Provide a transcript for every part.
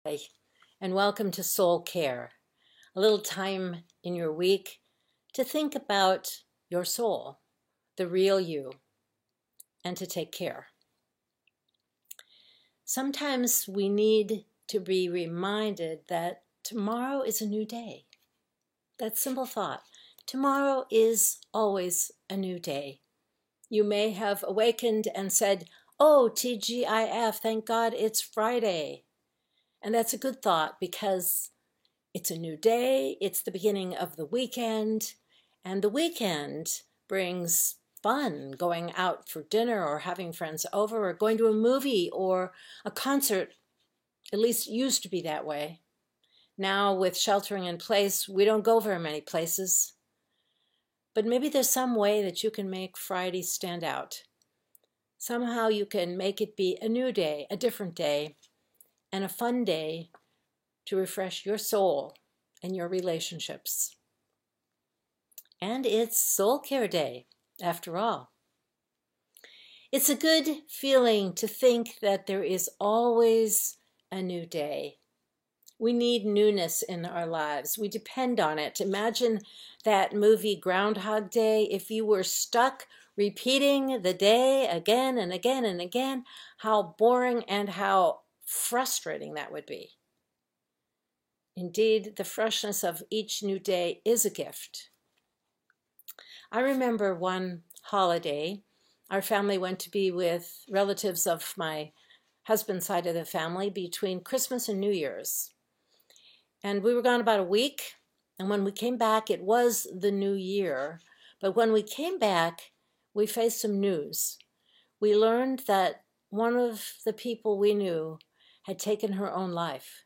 And welcome to Soul Care, a little time in your week to think about your soul, the real you, and to take care. Sometimes we need to be reminded that tomorrow is a new day. That simple thought. Tomorrow is always a new day. You may have awakened and said, "Oh, TGIF, thank God it's Friday." And that's a good thought because it's a new day, it's the beginning of the weekend, and the weekend brings fun, going out for dinner or having friends over or going to a movie or a concert. At least it used to be that way. Now with sheltering in place, we don't go very many places. But maybe there's some way that you can make Friday stand out. Somehow you can make it be a new day, a different day, and a fun day to refresh your soul and your relationships. And it's Soul Care Day, after all. It's a good feeling to think that there is always a new day. We need newness in our lives. We depend on it. Imagine that movie Groundhog Day. If you were stuck repeating the day again and again and again, how boring and how frustrating that would be. Indeed, the freshness of each new day is a gift. I remember one holiday, our family went to be with relatives of my husband's side of the family between Christmas and New Year's. And we were gone about a week, and when we came back, it was the new year. But when we came back, we faced some news. We learned that one of the people we knew had taken her own life.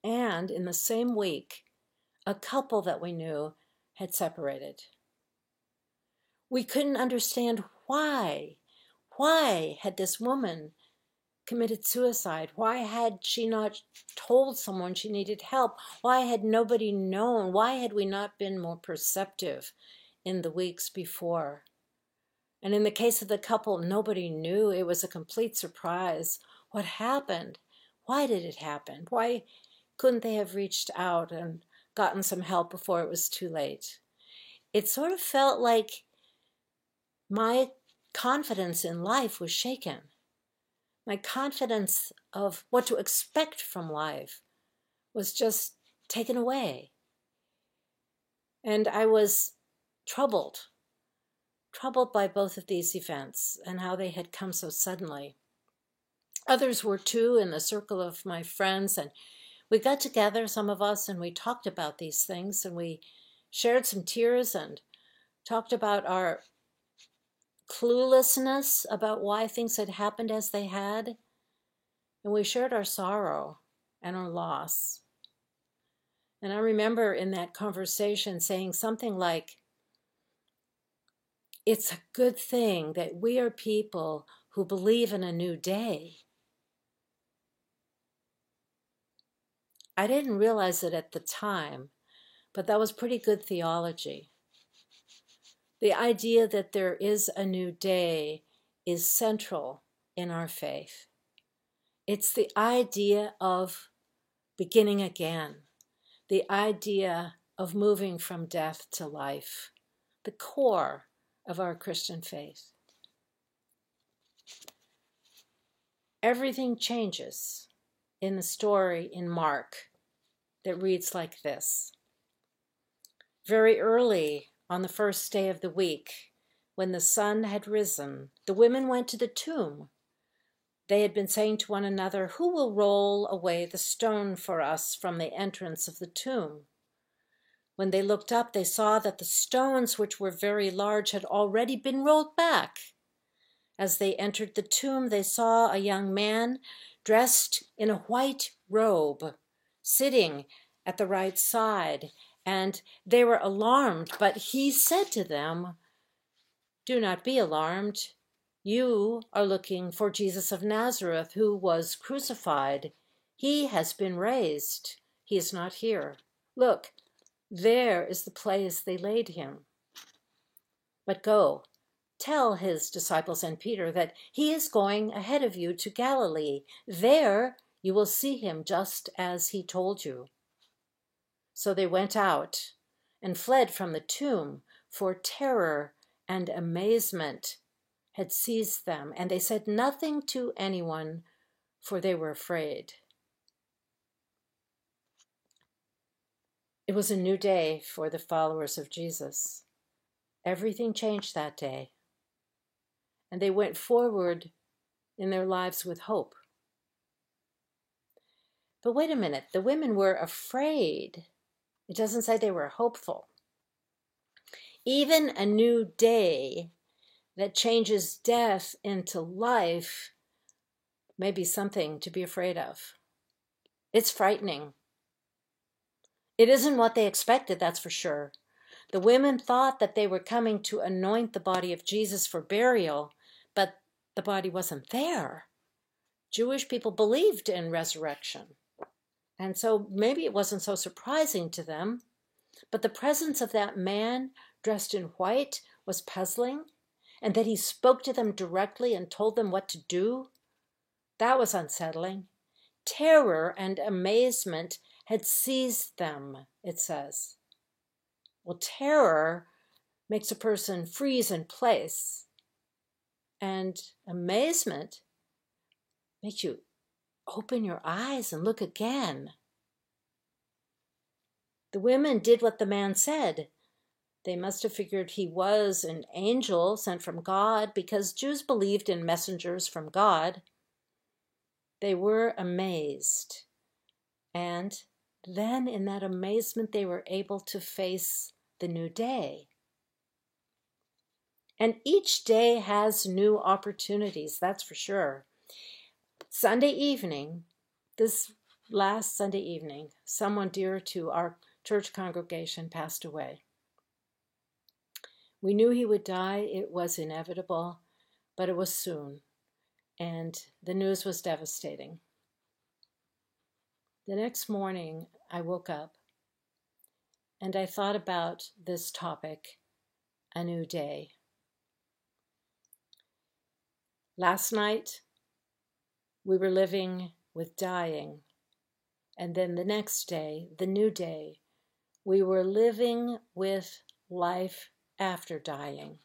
And in the same week, a couple that we knew had separated. We couldn't understand why. Why had this woman committed suicide? Why had she not told someone she needed help? Why had nobody known? Why had we not been more perceptive in the weeks before? And in the case of the couple, nobody knew. It was a complete surprise. What happened? Why did it happen? Why couldn't they have reached out and gotten some help before it was too late? It sort of felt like my confidence in life was shaken. My confidence of what to expect from life was just taken away. And I was troubled by both of these events and how they had come so suddenly. Others were too in the circle of my friends, and we got together, some of us, and we talked about these things, and we shared some tears and talked about our cluelessness about why things had happened as they had. And we shared our sorrow and our loss. And I remember in that conversation saying something like, it's a good thing that we are people who believe in a new day. I didn't realize it at the time, but that was pretty good theology. The idea that there is a new day is central in our faith. It's the idea of beginning again, the idea of moving from death to life, the core of our Christian faith. Everything changes in the story in Mark that reads like this. Very early on the first day of the week, when the sun had risen, the women went to the tomb. They had been saying to one another, "Who will roll away the stone for us from the entrance of the tomb?" When they looked up, they saw that the stones, which were very large, had already been rolled back. As they entered the tomb, they saw a young man dressed in a white robe, sitting at the right side, and they were alarmed. But he said to them, "Do not be alarmed. You are looking for Jesus of Nazareth, who was crucified. He has been raised. He is not here. Look, there is the place they laid him. But go, tell his disciples and Peter that he is going ahead of you to Galilee. There You will see him just as he told you." So they went out and fled from the tomb, for terror and amazement had seized them, and they said nothing to anyone, for they were afraid. It was a new day for the followers of Jesus. Everything changed that day, and they went forward in their lives with hope. But wait a minute, the women were afraid. It doesn't say they were hopeful. Even a new day that changes death into life may be something to be afraid of. It's frightening. It isn't what they expected, that's for sure. The women thought that they were coming to anoint the body of Jesus for burial, but the body wasn't there. Jewish people believed in resurrection, and so maybe it wasn't so surprising to them, but the presence of that man dressed in white was puzzling, and that he spoke to them directly and told them what to do, that was unsettling. Terror and amazement had seized them, it says. Well, terror makes a person freeze in place, and amazement makes you open your eyes and look again. The women did what the man said. They must have figured he was an angel sent from God, because Jews believed in messengers from God. They were amazed, and then in that amazement they were able to face the new day. And each day has new opportunities, that's for sure. Sunday evening, this last Sunday evening, someone dear to our church congregation passed away. We knew he would die. It was inevitable, but it was soon, and the news was devastating. The next morning, I woke up and I thought about this topic, a new day. Last night, we were living with dying, and then the next day, the new day, we were living with life after dying.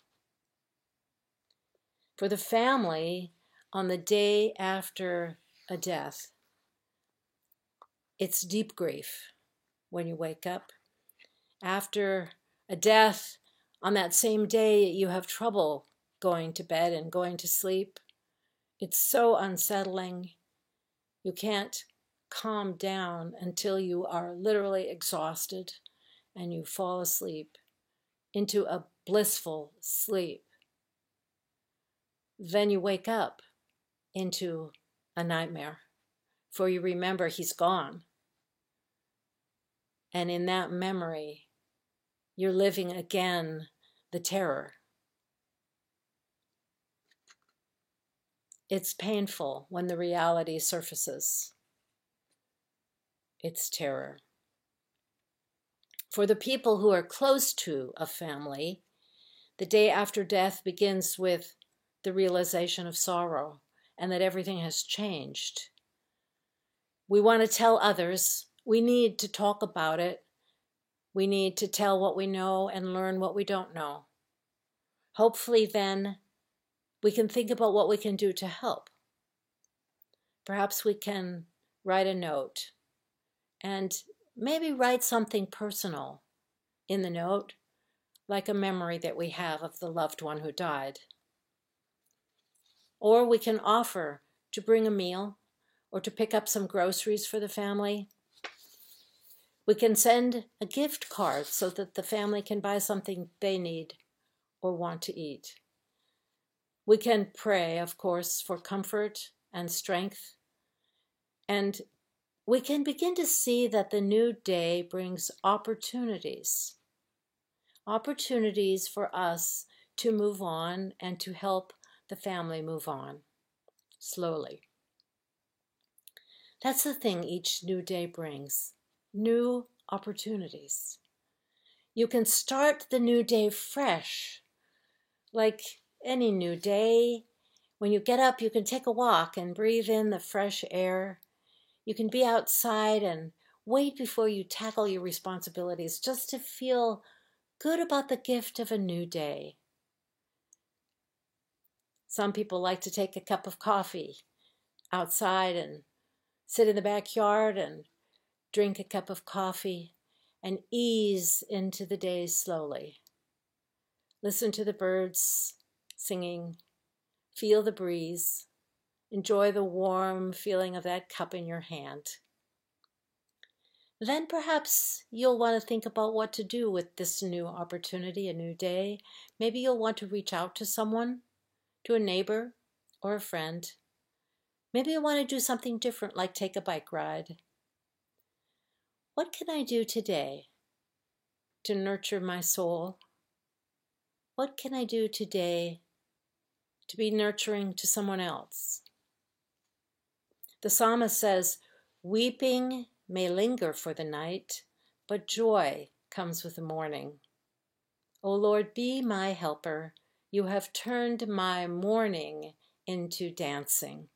For the family, on the day after a death, it's deep grief when you wake up. After a death, on that same day, you have trouble going to bed and going to sleep. It's so unsettling. You can't calm down until you are literally exhausted and you fall asleep into a blissful sleep. Then you wake up into a nightmare, for you remember he's gone. And in that memory, you're living again the terror. It's painful when the reality surfaces. It's terror. For the people who are close to a family, the day after death begins with the realization of sorrow and that everything has changed. We want to tell others. We need to talk about it. We need to tell what we know and learn what we don't know. Hopefully then we can think about what we can do to help. Perhaps we can write a note and maybe write something personal in the note, like a memory that we have of the loved one who died. Or we can offer to bring a meal or to pick up some groceries for the family. We can send a gift card so that the family can buy something they need or want to eat. We can pray, of course, for comfort and strength. And we can begin to see that the new day brings opportunities. Opportunities for us to move on and to help the family move on slowly. That's the thing each new day brings, new opportunities. You can start the new day fresh, like any new day. When you get up, you can take a walk and breathe in the fresh air. You can be outside and wait before you tackle your responsibilities just to feel good about the gift of a new day. Some people like to take a cup of coffee outside and sit in the backyard and drink a cup of coffee and ease into the day slowly. Listen to the birds singing, feel the breeze, enjoy the warm feeling of that cup in your hand. Then perhaps you'll want to think about what to do with this new opportunity, a new day. Maybe you'll want to reach out to someone, to a neighbor or a friend. Maybe you want to do something different, like take a bike ride. What can I do today to nurture my soul? What can I do today to be nurturing to someone else? The psalmist says, weeping may linger for the night, but joy comes with the morning. O Lord, be my helper. You have turned my mourning into dancing.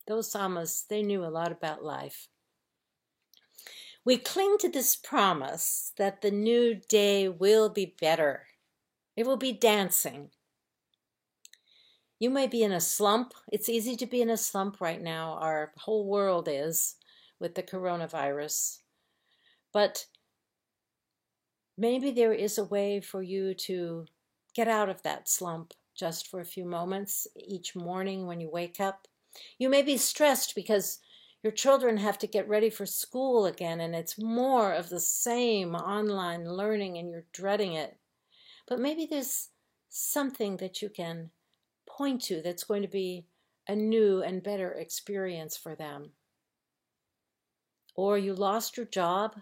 Those psalmists, they knew a lot about life. We cling to this promise that the new day will be better. It will be dancing. You may be in a slump. It's easy to be in a slump right now. Our whole world is with the coronavirus. But maybe there is a way for you to get out of that slump just for a few moments each morning when you wake up. You may be stressed because your children have to get ready for school again, and it's more of the same online learning and you're dreading it. But maybe there's something that you can point to that's going to be a new and better experience for them. Or you lost your job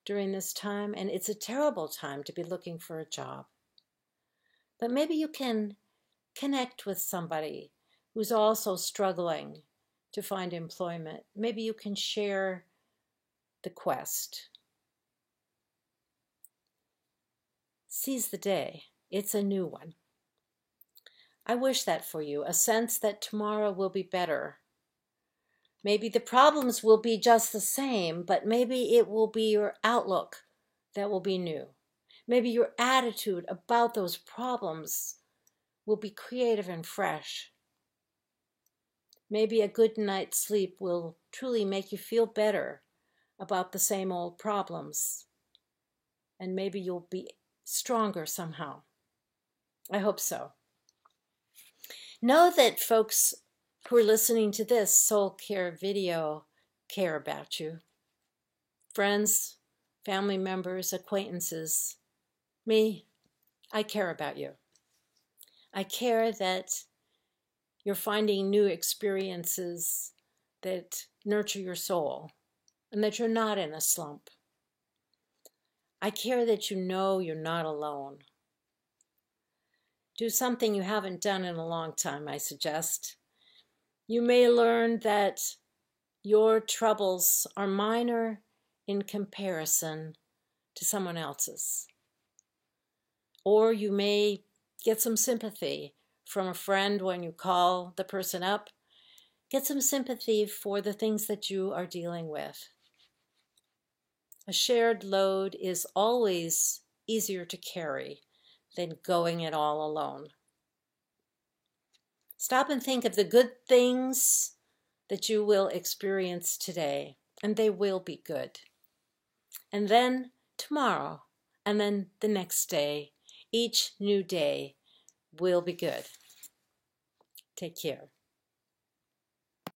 during this time, and it's a terrible time to be looking for a job. But maybe you can connect with somebody who's also struggling to find employment. Maybe you can share the quest. Seize the day. It's a new one. I wish that for you, a sense that tomorrow will be better. Maybe the problems will be just the same, but maybe it will be your outlook that will be new. Maybe your attitude about those problems will be creative and fresh. Maybe a good night's sleep will truly make you feel better about the same old problems. And maybe you'll be stronger somehow. I hope so. Know that folks who are listening to this Soul Care video care about you. Friends, family members, acquaintances. Me, I care about you. I care that you're finding new experiences that nurture your soul and that you're not in a slump. I care that you know you're not alone. Do something you haven't done in a long time, I suggest. You may learn that your troubles are minor in comparison to someone else's. Or you may get some sympathy from a friend when you call the person up. Get some sympathy for the things that you are dealing with. A shared load is always easier to carry than going it all alone. Stop and think of the good things that you will experience today, and they will be good. And then tomorrow, and then the next day, each new day will be good. Take care.